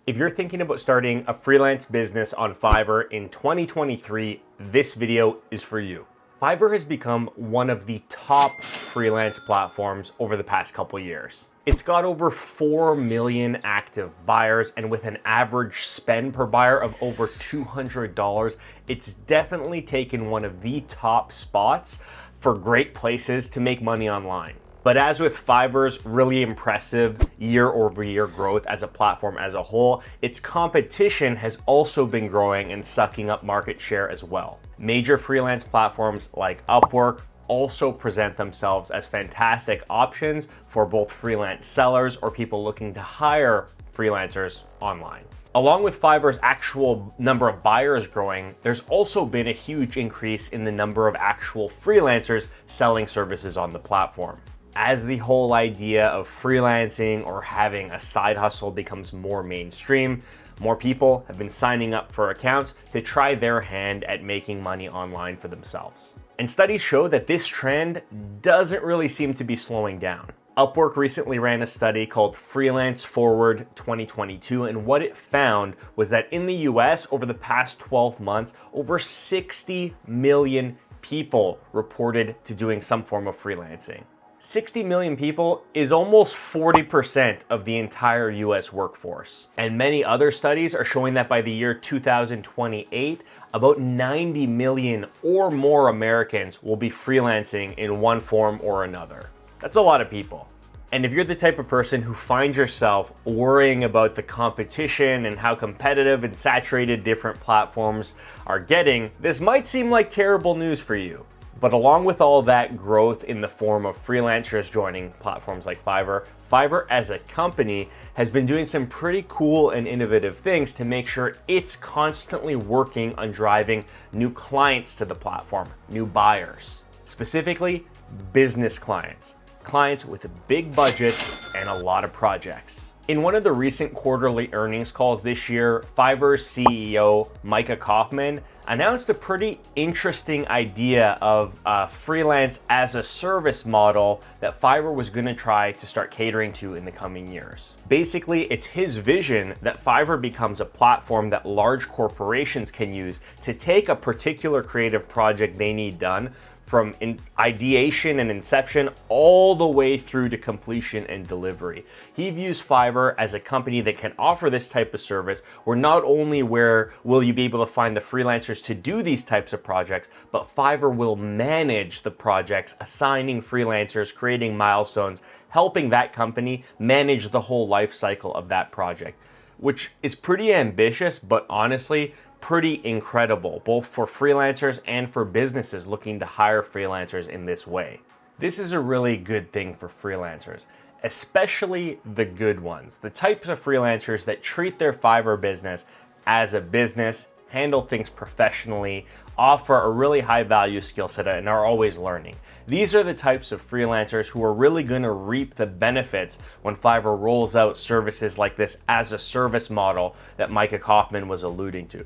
If you're thinking about starting a freelance business on Fiverr in 2023, this video is for you. Fiverr has become one of the top freelance platforms over the past couple years. It's got over 4 million active buyers, and with an average spend per buyer of over $200, it's definitely taken one of the top spots for great places to make money online. But as with Fiverr's really impressive year-over-year growth as a platform as a whole, its competition has also been growing and sucking up market share as well. Major freelance platforms like Upwork also present themselves as fantastic options for both freelance sellers or people looking to hire freelancers online. Along with Fiverr's actual number of buyers growing, there's also been a huge increase in the number of actual freelancers selling services on the platform. As the whole idea of freelancing or having a side hustle becomes more mainstream, more people have been signing up for accounts to try their hand at making money online for themselves. And studies show that this trend doesn't really seem to be slowing down. Upwork recently ran a study called Freelance Forward 2022, and what it found was that in the US, over the past 12 months, over 60 million people reported to doing some form of freelancing. 60 million people is almost 40% of the entire US workforce. And many other studies are showing that by the year 2028, about 90 million or more Americans will be freelancing in one form or another. That's a lot of people. And if you're the type of person who finds yourself worrying about the competition and how competitive and saturated different platforms are getting, this might seem like terrible news for you. But along with all that growth in the form of freelancers joining platforms like Fiverr, Fiverr as a company has been doing some pretty cool and innovative things to make sure it's constantly working on driving new clients to the platform, new buyers, specifically business clients, clients with a big budget and a lot of projects. In one of the recent quarterly earnings calls this year, Fiverr's CEO, Micah Kaufman, announced a pretty interesting idea of a freelance as a service model that Fiverr was going to try to start catering to in the coming years. Basically, it's his vision that Fiverr becomes a platform that large corporations can use to take a particular creative project they need done from ideation and inception all the way through to completion and delivery. He views Fiverr as a company that can offer this type of service where not only will you be able to find the freelancers to do these types of projects, but Fiverr will manage the projects, assigning freelancers, creating milestones, helping that company manage the whole life cycle of that project, which is pretty ambitious, but honestly, pretty incredible, both for freelancers and for businesses looking to hire freelancers in this way. This is a really good thing for freelancers, especially the good ones, the types of freelancers that treat their Fiverr business as a business, handle things professionally, offer a really high value skill set, and are always learning. These are the types of freelancers who are really going to reap the benefits when Fiverr rolls out services like this as a service model that Micah Kaufman was alluding to.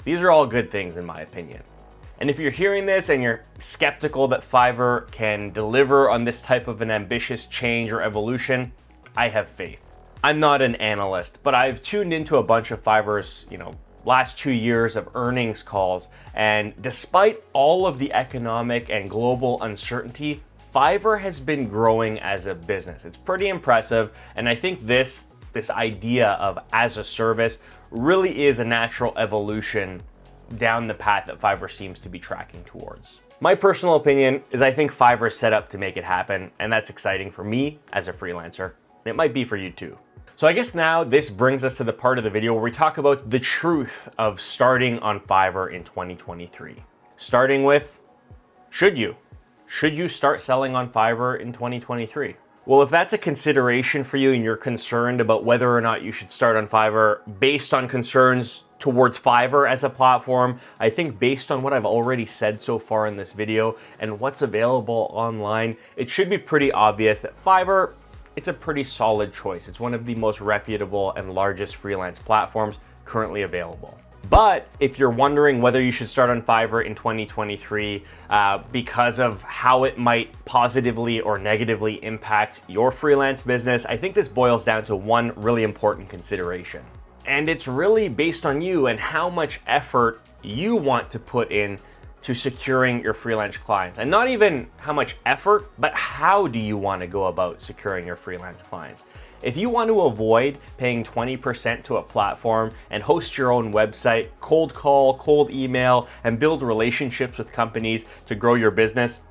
These are all good things in my opinion. And if you're hearing this and you're skeptical that Fiverr can deliver on this type of an ambitious change or evolution, I have faith. I'm not an analyst, but I've tuned into a bunch of Fiverr's, last 2 years of earnings calls, and despite all of the economic and global uncertainty, Fiverr has been growing as a business. It's pretty impressive, and I think this idea of as a service really is a natural evolution down the path that Fiverr seems to be tracking towards. My personal opinion is I think Fiverr is set up to make it happen, and that's exciting for me as a freelancer, and it might be for you too. So I guess now this brings us to the part of the video where we talk about the truth of starting on Fiverr in 2023. Starting with, should you start selling on Fiverr in 2023? Well, if that's a consideration for you and you're concerned about whether or not you should start on Fiverr based on concerns towards Fiverr as a platform, I think based on what I've already said so far in this video and what's available online, it should be pretty obvious that Fiverr, it's a pretty solid choice. It's one of the most reputable and largest freelance platforms currently available. But if you're wondering whether you should start on Fiverr in 2023 because of how it might positively or negatively impact your freelance business, I think this boils down to one really important consideration. And it's really based on you and how much effort you want to put in to securing your freelance clients. And not even how much effort, but how do you want to go about securing your freelance clients? If you want to avoid paying 20% to a platform and host your own website, cold call, cold email, and build relationships with companies to grow your business,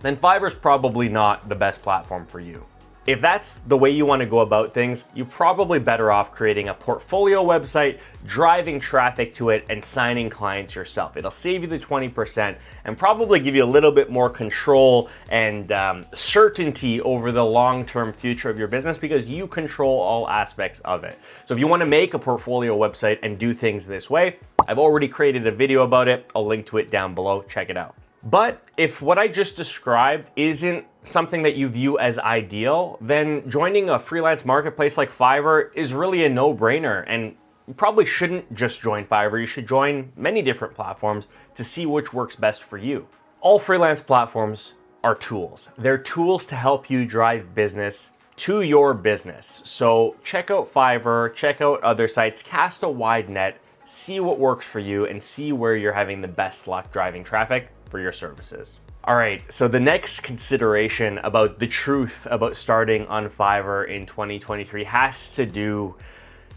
then Fiverr's probably not the best platform for you. If that's the way you want to go about things, you're probably better off creating a portfolio website, driving traffic to it, and signing clients yourself. It'll save you the 20% and probably give you a little bit more control and certainty over the long-term future of your business because you control all aspects of it. So if you want to make a portfolio website and do things this way, I've already created a video about it. I'll link to it down below. Check it out. But if what I just described isn't something that you view as ideal, then joining a freelance marketplace like Fiverr is really a no-brainer. And you probably shouldn't just join Fiverr. You should join many different platforms to see which works best for you. All freelance platforms are tools. They're tools to help you drive business to your business. So check out Fiverr, check out other sites, cast a wide net, see what works for you, and see where you're having the best luck driving traffic for your services. All right, so the next consideration about the truth about starting on Fiverr in 2023 has to do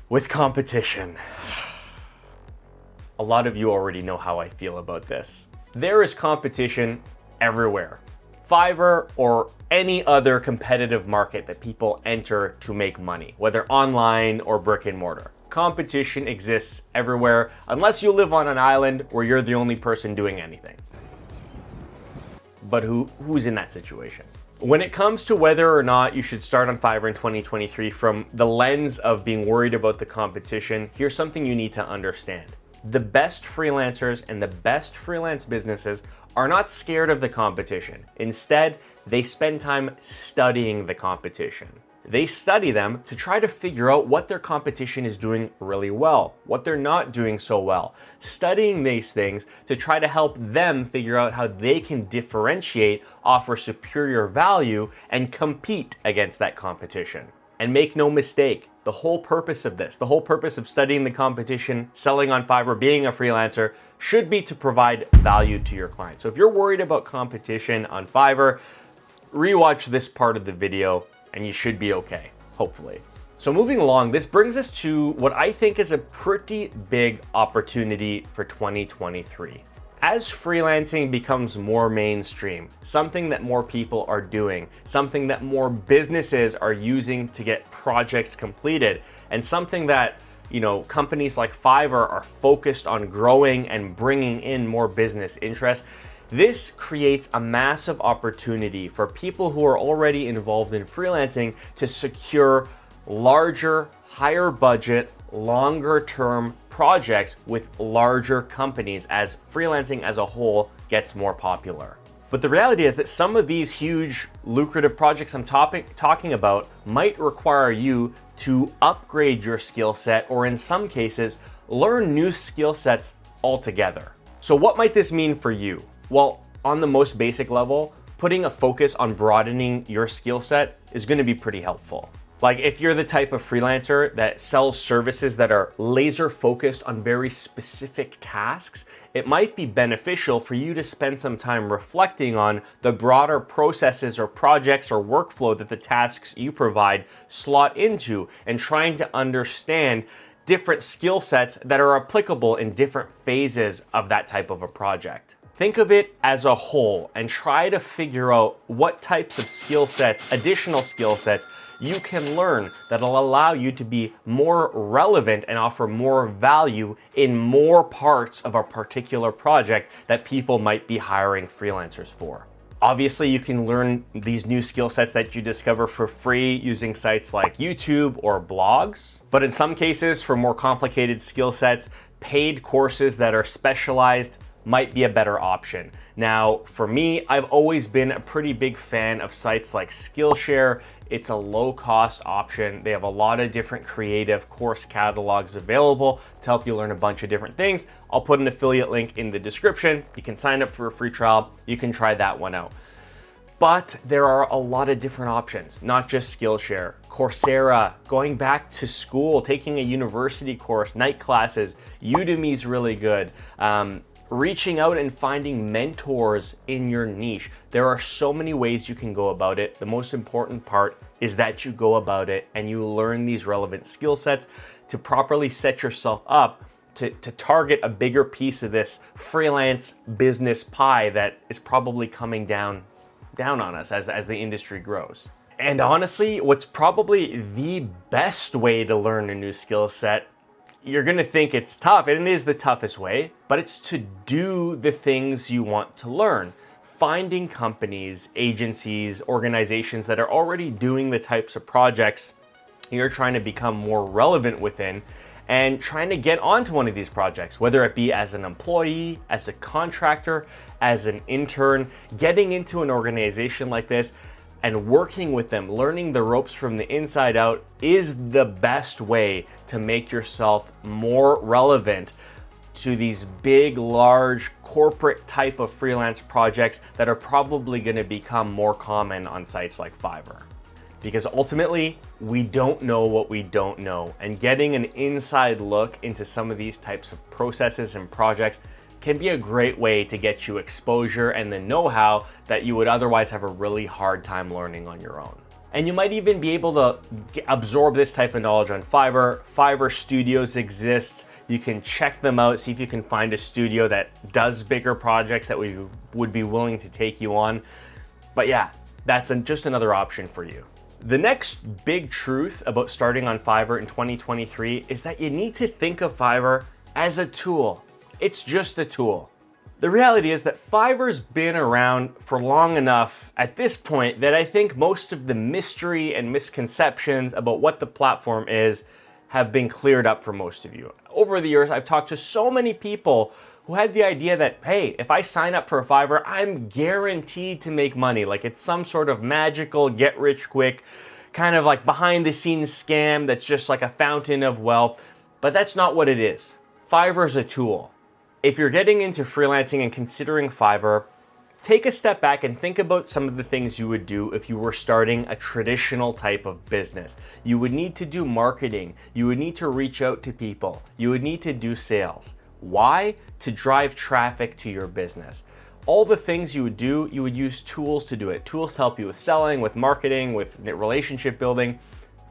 with competition. A lot of you already know how I feel about this. There is competition everywhere. Fiverr or any other competitive market that people enter to make money, whether online or brick and mortar. Competition exists everywhere unless you live on an island where you're the only person doing anything. But who's in that situation? When it comes to whether or not you should start on Fiverr in 2023 from the lens of being worried about the competition, here's something you need to understand. The best freelancers and the best freelance businesses are not scared of the competition. Instead, they spend time studying the competition. They study them to try to figure out what their competition is doing really well, what they're not doing so well. Studying these things to try to help them figure out how they can differentiate, offer superior value, and compete against that competition. And make no mistake, the whole purpose of this, the whole purpose of studying the competition, selling on Fiverr, being a freelancer, should be to provide value to your clients. So if you're worried about competition on Fiverr, rewatch this part of the video and you should be okay, hopefully. So moving along, this brings us to what I think is a pretty big opportunity for 2023. As freelancing becomes more mainstream, something that more people are doing, something that more businesses are using to get projects completed, and something that, companies like Fiverr are focused on growing and bringing in more business interest, this creates a massive opportunity for people who are already involved in freelancing to secure larger, higher budget, longer term projects with larger companies as freelancing as a whole gets more popular. But the reality is that some of these huge lucrative projects I'm talking about might require you to upgrade your skill set, or in some cases, learn new skill sets altogether. So what might this mean for you? Well, on the most basic level, putting a focus on broadening your skill set is going to be pretty helpful. Like if you're the type of freelancer that sells services that are laser focused on very specific tasks, it might be beneficial for you to spend some time reflecting on the broader processes or projects or workflow that the tasks you provide slot into, and trying to understand different skill sets that are applicable in different phases of that type of a project. Think of it as a whole and try to figure out what types of skill sets, additional skill sets, you can learn that'll allow you to be more relevant and offer more value in more parts of a particular project that people might be hiring freelancers for. Obviously, you can learn these new skill sets that you discover for free using sites like YouTube or blogs. But in some cases, for more complicated skill sets, paid courses that are specialized might be a better option. Now, for me, I've always been a pretty big fan of sites like Skillshare. It's a low-cost option. They have a lot of different creative course catalogs available to help you learn a bunch of different things. I'll put an affiliate link in the description. You can sign up for a free trial. You can try that one out. But there are a lot of different options, not just Skillshare, Coursera, going back to school, taking a university course, night classes, Udemy's really good. Reaching out and finding mentors in your niche. There are so many ways you can go about it. The most important part is that you go about it and you learn these relevant skill sets to properly set yourself up to target a bigger piece of this freelance business pie that is probably coming down on us as the industry grows. And honestly, what's probably the best way to learn a new skill set, you're gonna think it's tough, and it is the toughest way, but it's to do the things you want to learn. Finding companies, agencies, organizations that are already doing the types of projects you're trying to become more relevant within, and trying to get onto one of these projects, whether it be as an employee, as a contractor, as an intern, getting into an organization like this and working with them, learning the ropes from the inside out is the best way to make yourself more relevant to these big, large, corporate type of freelance projects that are probably gonna become more common on sites like Fiverr. Because ultimately, we don't know what we don't know, and getting an inside look into some of these types of processes and projects can be a great way to get you exposure and the know-how that you would otherwise have a really hard time learning on your own. And you might even be able to absorb this type of knowledge on Fiverr. Fiverr studios exist. You can check them out, see if you can find a studio that does bigger projects that would be willing to take you on. But yeah, that's just another option for you. The next big truth about starting on Fiverr in 2023 is that you need to think of Fiverr as a tool. It's just a tool. The reality is that Fiverr's been around for long enough at this point that I think most of the mystery and misconceptions about what the platform is have been cleared up for most of you. Over the years, I've talked to so many people who had the idea that, hey, if I sign up for a Fiverr, I'm guaranteed to make money. Like it's some sort of magical get rich quick, kind of like behind the scenes scam that's just like a fountain of wealth. But that's not what it is. Fiverr's a tool. If you're getting into freelancing and considering Fiverr, take a step back and think about some of the things you would do if you were starting a traditional type of business. You would need to do marketing. You would need to reach out to people. You would need to do sales. Why? To drive traffic to your business. All the things you would do, you would use tools to do it. Tools to help you with selling, with marketing, with relationship building.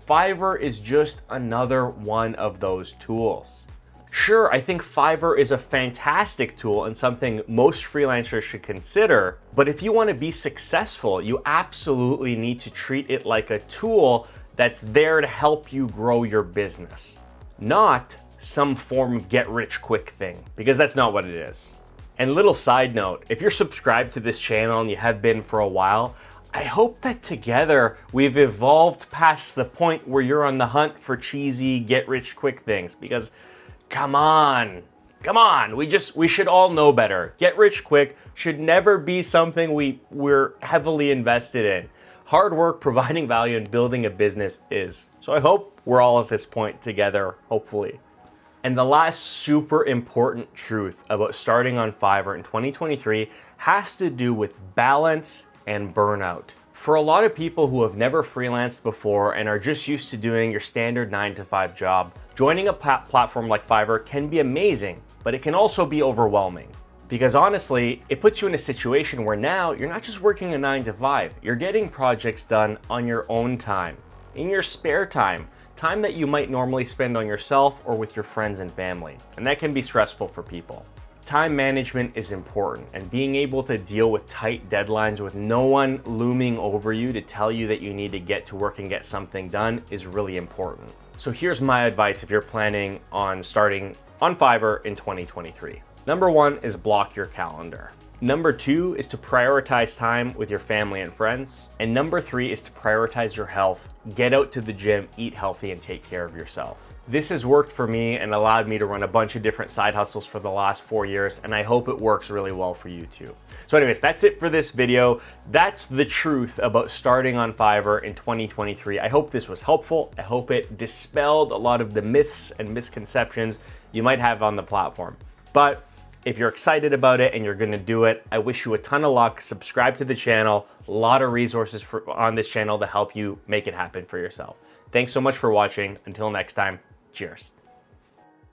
Fiverr is just another one of those tools. Sure, I think Fiverr is a fantastic tool and something most freelancers should consider, but if you want to be successful, you absolutely need to treat it like a tool that's there to help you grow your business, not some form of get-rich-quick thing, because that's not what it is. And little side note, if you're subscribed to this channel and you have been for a while, I hope that together we've evolved past the point where you're on the hunt for cheesy get-rich-quick things, because come on, we should all know better. Get rich quick should never be something we're heavily invested in. Hard work, providing value, and building a business is. So I hope we're all at this point together, hopefully. And the last super important truth about starting on Fiverr in 2023 has to do with balance and burnout. For a lot of people who have never freelanced before and are just used to doing your standard 9-to-5 job, joining a platform like Fiverr can be amazing, but it can also be overwhelming. Because honestly, it puts you in a situation where now you're not just working a 9-to-5, you're getting projects done on your own time, in your spare time that you might normally spend on yourself or with your friends and family. And that can be stressful for people. Time management is important, and being able to deal with tight deadlines with no one looming over you to tell you that you need to get to work and get something done is really important. So here's my advice if you're planning on starting on Fiverr in 2023. Number 1 is block your calendar. Number 2 is to prioritize time with your family and friends. And number 3 is to prioritize your health. Get out to the gym, eat healthy, and take care of yourself. This has worked for me and allowed me to run a bunch of different side hustles for the last 4 years, and I hope it works really well for you too. So anyways, that's it for this video. That's the truth about starting on Fiverr in 2023. I hope this was helpful. I hope it dispelled a lot of the myths and misconceptions you might have on the platform. But If you're excited about it and you're gonna do it, I wish you a ton of luck. Subscribe to the channel. A lot of resources on this channel to help you make it happen for yourself. Thanks so much for watching. Until next time, cheers.